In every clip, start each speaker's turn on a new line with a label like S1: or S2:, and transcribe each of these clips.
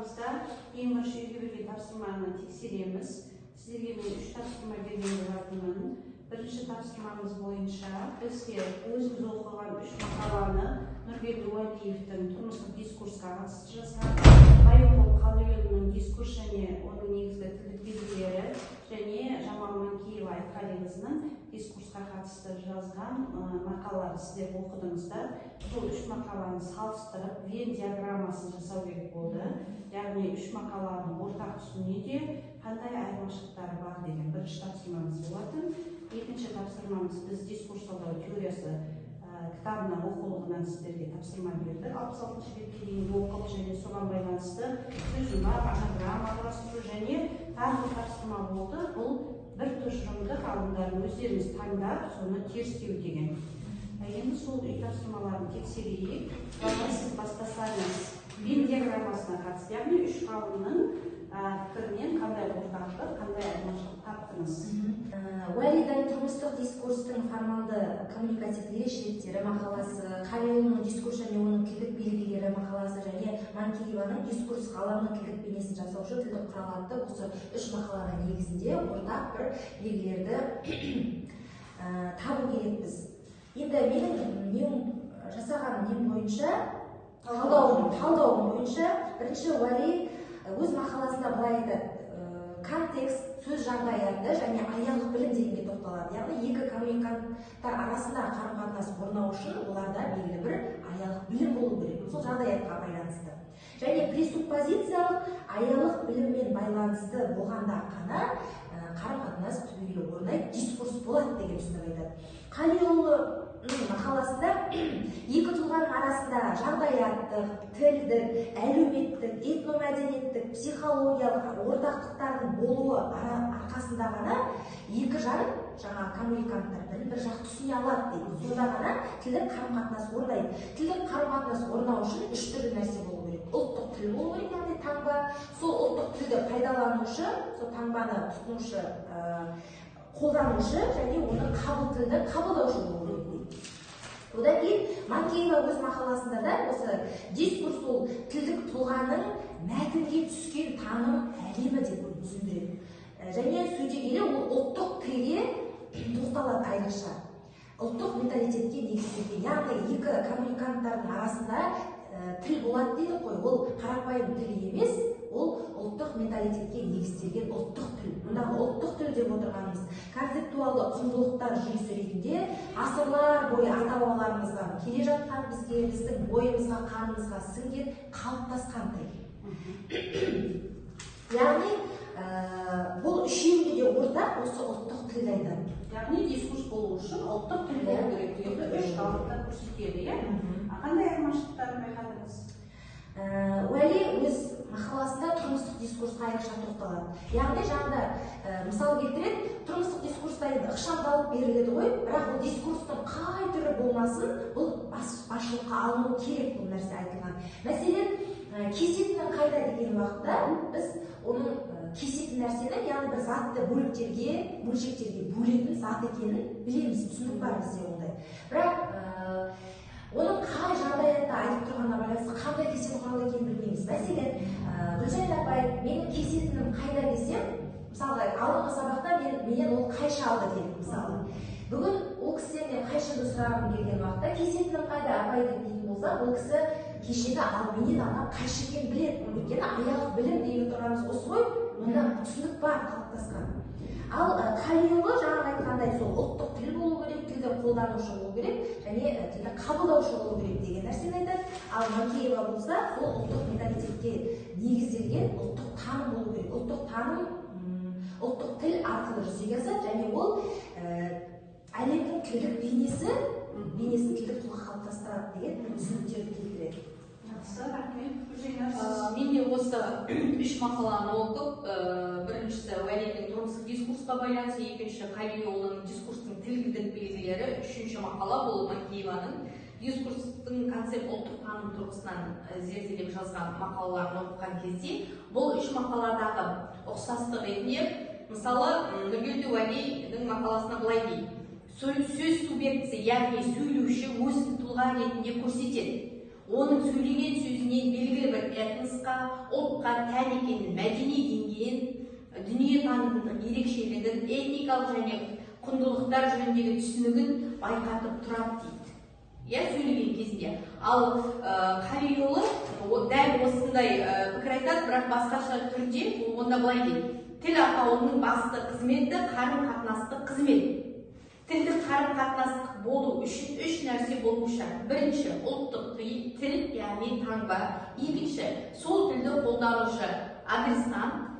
S1: тақырыбымызда ең бірінші үйге берген тапсырманы тексереміз. Сіздерге мен 3 тапсырма берген болатынмын. Бірінші тапсырмамыз бойынша бізге өзіміз оқыған 3 мақаланы Нұрберді Уәлиевтің тұрмыстық дискурсқа қатысты жазған, Байымқұл Қалиұлының дискурс және оның негізгі тілдік белгілері және Жамал Манкеева Айтқалиқызының дискурсқа қатысты жазған мақалаларды сіздер оқыдыңыздар. Сол 3 мақаланы салыстырып Вен диаграммасын жасау керек болды. Яғни 3 мақаланың ортақ түсінуде қандай айырмашылықтары бар деген бірінші тапсырмамыз болатын. Екінші тапсырмамыз біз дискурс талдау теориясы кітабына оқулығынан сіздерге тапсырма берді. 66-шы бетке дейін оқылық және соған байланысты сөзіма, анаграмма құрастыру және тағы бір тапсырма болды. Бұл бір тұжырымды ғалымдардың өздеріңіз таңдап, соны терістеу деген. Енді сол үй тапсырмаларын тексерейік. Сіз бастасаңыз Вен диаграммасына қатысты, яғни 3 ғалымның пікірінен қандай ортақтық, қандай айырмашылық таптыңыз?
S2: Уәлидің тұрмыстық дискурстың формалды коммуникативті ерекшеліктері мақаласы, Қалиұлының дискурс және оның тілдік белгілері мақаласы және Манкееваның дискурс ғаламның тілдік бейнесін жасаушы тілдік құрал атты осы 3 мақаланың негізінде ортақ бір белгілерді табу керекпіз. Енді менің жасаған бойынша, талдауым бойынша, бірінші Уәли өз мақаласында былай айтады: контекст, сөз жағдаяты және аялық білім дегенге тоқталады. Яғни екі коммуниканттар арасында қарым-қатынас орнау үшін оларда белгілі бір аялық білім болу керек. Сол жағдаятқа байланысты. Және пресуппозициялық аялық біліммен байланысты болғанда ғана қарым-қатынас түбегейлі орнайды, дискурс болады деген түсінік айтады. Қалиұлының мақаласында екі тұлғаның арасында жағдаяттық, тілдік, әлеуметтік, этномәдениеттік, психологиялық ортақтықтардың болуы арқасында ғана екі жарым жаңа коммуниканттар бір жақты түсіне алады дейді. Сонда ғана тілдік қарым-қатынас орнайды. Тілдік қарым-қатынас орнау үшін 3 түрлі нәрсе болу керек. Ұлттық тіл болу керек, яғни таңба. Сол ұлттық тілді пайдаланушы, сол таңбаны тұтынушы, қолданушы және оны қабыл тілді қабылдаушы болу керек. Одан кейін Манкеева өз мақаласында да осы дискурс ол тілдік тұлғаның мәтінге түскен таным әлемі деп түсіндіреді. Және сөйте келе ол ұлттық тілге тоқталады айрықша. Ұлттық менталитетке негізделген. Яғни екі коммуниканттардың арасында тіл болады дейді ғой. Ол қарапайым тіл емес, ол ұлттық менталитетке негізделген ұлттық тіл. Мұндағы ұлттық тіл деп отырғанымыз концептуалды құндылықтар жүйесі ретінде ғасырлар бойы ата-бабаларымыздан келе жатқан, бізге, біздің бойымызға, қанымызға сіңген, қалыптасқан тіл. Яғни бұл үшеуінде де ортақ осы ұлттық тілді айтады.
S1: Яғни дискурс болу үшін ұлттық тіл болу керек дегенді 3 ғалымда көрсетеді, иә? Қандай айырмашылықтарын байқадыңыз?
S2: Уәли өз мақаласында тұрмыстық дискурсқа айрықша тоқталады. Яғни жаңағыда мысал келтіреді, тұрмыстық дискурста ықшамдалып беріледі ғой, бірақ бұл дискурстың қай түрі болмасын, бұл басшылыққа алыну керек, бұл нәрсе айтылған. Мәселен, кесетінің қайда деген уақытта біз оның кесетін нәрсені, яғни бір затты бөлшектерге бөлетін зат екенін білеміз, түсінік бар бізде ондай. Бірақ оның қай жағдаятта айтып тұрғанына байланысты қандай кесет құрал екенін білмейміз. Мәселен, Гүлжайна апай, менің кесетінім қайда десем, мысалға, алдыңғы сабақта менен ол қайшы алды дедік, мысалы. Бүгін ол кісіден мен қайшыны сұрағым келген уақытта, кесетінім қайда апай деп дейтін болса, ол кісі кешеді, ал менен алған қайшы екенін біледі. Өйткені аялық білім деп тұрғанымыз осы ғой, мұнда түсінік бар, қалыптасқан. Ал Қалиұлы жаңағы айтқандай сол ұлттық тіл болу керек, тілді қолданушы болу керек және тілді қабылдаушы болу керек деген нәрсені айтады. Ал Манкеева болса, сол ұлттық менталитетке негізделген ұлттық таным болу керек. Ұлттық таным ұлттық тіл арқылы жүзеге асады және ол әлемнің тілдік бейнесін тілдік тұлға қалыптастырады деген түсініктерді келтіреді.
S3: Мен де осы 3 мақаланы оқып, біріншісі Уәлидің тұрмыстық дискурсқа байланысты, екінші Қалиұлының дискурстың тілдік белгілері, үшінші мақала бұл Манкееваның дискурстың концепт ұлттық таным тұрғысынан зерделеп жазған мақалаларын оқыған кезде, бұл 3 мақаладағы ұқсастық ретінде, мысалы, Нұрберді Уәлидің мақаласына былай дейді: сөз субъектісі, яғни сөйлеуші өзін тұлға ретінде көрсетеді. Оның сөйлеген сөзінен белгілі бір этносқа, ұлтқа тән екенін, мәдени деңгейін, дүниетанымдық ерекшелігін, этникалық және құндылықтар жөніндегі түсінігін байқатып тұрады дейді. Сөйлеген кезінде. Ал Қалиұлы дәл осындай пікір айтады, бірақ басқаша түрде, онда былай дейді. Тіл атауының басты қызметі қарым-қатынастық қызмет. Тілдік қарым-қатынастық болу үшін үш нәрсе болу шарт. Бірінші, ұлттық тіл, яғни таңба. Екінші, сол тілді қолданушы адресант,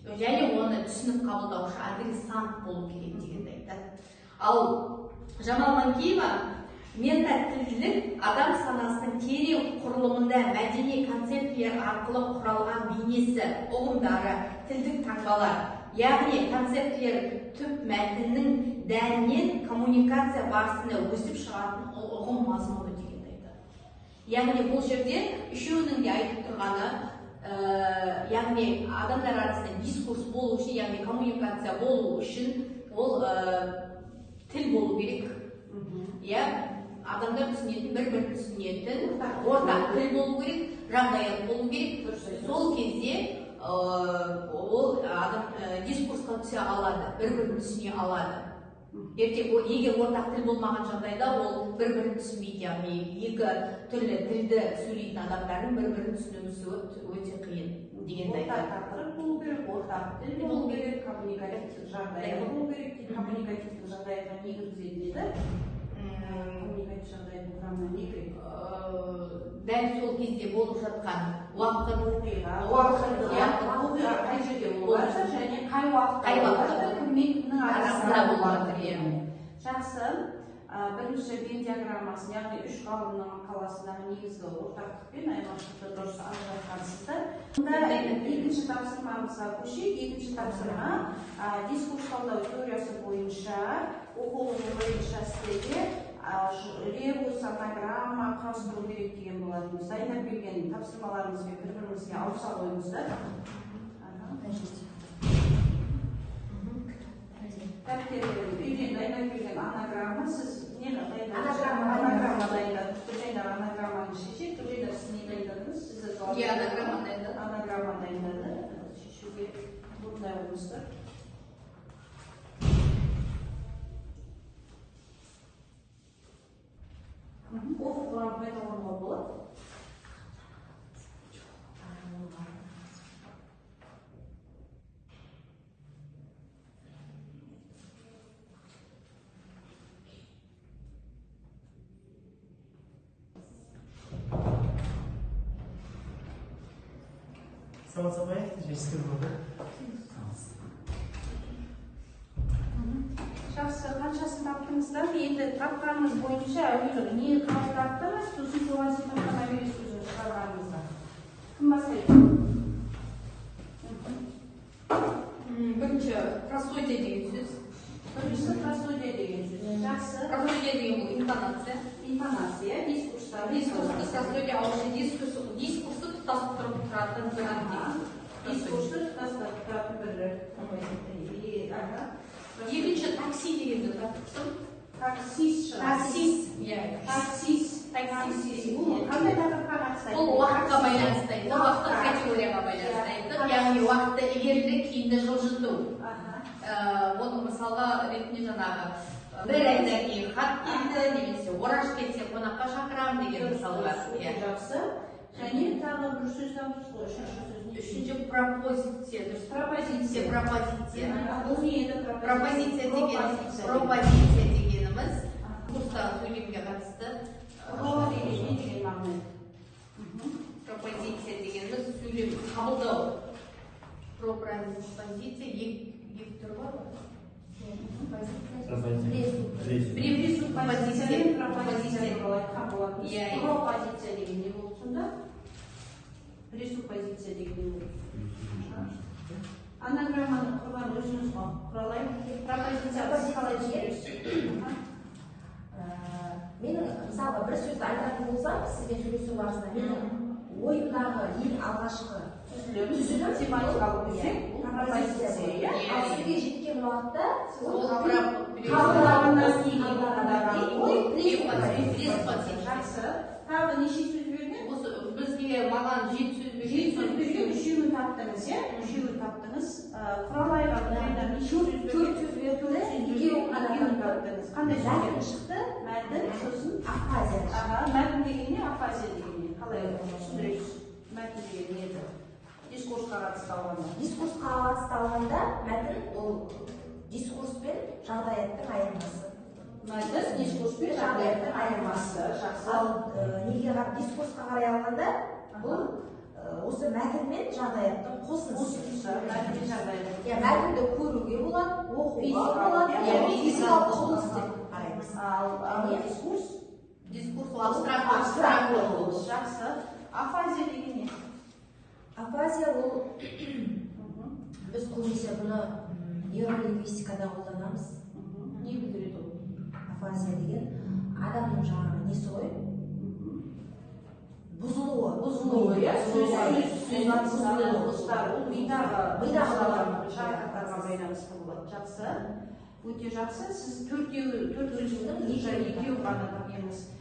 S3: және оны түсініп қабылдаушы адресант болу керек дегенді айтады. Ал Жамал Манкеева ментатілділік адам санасының терең құрылымында мәдени концептілер арқылы құралған бейнесі, ұғымдары, тілдік таңбалар, яғни концептілер түп мәтіннің дәнінен коммуникация барысында өсіп шығатын ұғым мазмұны дегенді айтады. Яғни бұл жерде үшеуінің де айтып тұрғаны, яғни адамдар арасында дискурс болу үшін, яғни коммуникация болу үшін ол тіл болу керек. Адамдар түсінетін, бір-бір түсінетін, ортақ тіл болу керек, жағдаят болу керек. Сол кезде ол адам дискурсқа түсе алады, бір-бірін түсіне алады. Егер ортақ тіл болмаған жағдайда ол бір-бірін түсінбейді, яғни екі түрлі тілді сөйлейтін адамдардың бір-бірін түсінуі өте қиын дегенді айтады.
S1: Ортақ тақырып болу керек, ортақ тіл болу керек, коммуникативтік жағдай болу керек. Коммуникативтік жағдайға не кіргізетін еді? Коммуникативтік жағдайдың құрамына не кіреді?
S3: Дәл сол кезде болып жатқан уақыт
S1: оқиға қай жерде болып жатыр және қай уақытта кіммен кімнің арасында болып жатыр. Жақсы. Бірінші Вен диаграммасын, яғни үш ғалымның мақаласындағы негізгі ортақтық пен айырмашылықты дұрыс ажыратқансыздар. Мұнда екінші тапсырмамызға көшейік. Екінші тапсырма дискурс талдау теориясы бойынша оқулығы бойынша сіздерге ребус, анаграмма құрастыру керек деген болатын. Дайындап келген тапсырмаларымызбен бір-бірімізге ауыса қойыңыздар. Үйден дайындап келген анаграмма, сіз не дайындадыңыз? Анаграмма дайындадыңыз. Түржайдар анаграмманы шешек, Түржайдар сіз не дайындадыңыз? Анаграмма дайындады. Шешуге бұндай ойыңыздар. Оқуға пайда орынға болады.
S4: Само собой, физический выбор.
S1: Жақсы, қаншасын таптыңыздар? Енді тапқанымыз бойынша әуелі не қалай таптыңыз, сосын соған сипаттама бересіз шығарғаныңызда. Кім бастайды?
S3: Бірінші, просодия деген сөз.
S1: Бірінші просодия деген сөз. Жақсы.
S3: Просодия деген бұл интонация.
S1: Интонация, дискурста.
S3: Дискурсты просодия ауызша дискурсты тұтасып тұратын бір
S1: дискурсты тұтасып тұратын бір.
S3: Екінші такси деген сөз таптықсың.
S1: Таксист. Қандай тақырыпқа қатысты?
S3: Ол уақытқа байланысты. Ол уақыттық категорияға байланысты. Яғни уақытты ілгерілі, кейінді жылжыту. Оны мысалға ретінде жаңағы бір айдан кейін хат келді, немесе ораш келсе қонаққа шақырам деген мысалға.
S1: Жақсы. Және тағы бір сөз табылды ғой,
S3: үшінші пропозиция. Пропозиция.
S1: Бұл не еді?
S3: Пропозиция дегеніміз курста сөйлемге қатысты.
S1: Не деген мағына?
S3: Пропозиция дегеніміз сөйлем қабылдау. Пропозиция екі түрі бар ғой?
S1: Пропозиция деген не болды сонда? Пресуппозиция деген не болды? Анаграмманы құрған өзіңіз құралай. Пропозиция қалай жібересіз?
S2: Менің мысалға бір сөзді айтатын болсам, сізбен сөйлесу барысында менің ойымдағы ең алғашқы түзілім
S1: тематикалық өзек
S2: пропозиция. Ал сізге жеткен уақытта
S1: жақсы. Тағы неше сөз берген?
S3: калган 7
S1: жеті сөздүккө үшөөгүн таптыңыз, иә? Үшөөгүн таптыңыз. Куралайга мындан 400
S2: 400 экөөүн
S1: таптыңыз. Кандай
S2: мәтін шықты,
S1: мәтін, сосын
S2: афазия.
S1: мәтін деген не, афазия деген не? Қалай түсіндіресіз? Мәтін деген не еді? Дискурсқа қатысты алғанда.
S2: Дискурсқа қатысты алғанда мәтін ол дискурс пен жағдаяттың айырмасы.
S1: Мәтін дискурс пен жағдаяттың айырмасы.
S2: Ал неге дискурсқа қарай алғанда бұл осы мәтін мен жағдаяттың қосындысы.
S1: Мәтін мен жағдаяттың.
S2: Мәтінді көруге болады, оқуға болады, физикалық құбылыс деп қараймыз.
S1: Ал дискурс
S3: абстрактылы болуш.
S1: Жақсы. Афазия деген не?
S2: Афазия ол біз көбінесе бұны нейролингвистикада қолданамыз.
S1: Не білдіреді ол?
S2: Афазия деген адамның жаңағы несі ғой? Бұзылуы,
S1: иә?
S2: Бұзылуы.
S1: Мидағы жарақаттарға байланысты болады. Жақсы. Өте жақсы. Сіз төрт сөздің екеуі ғана емес.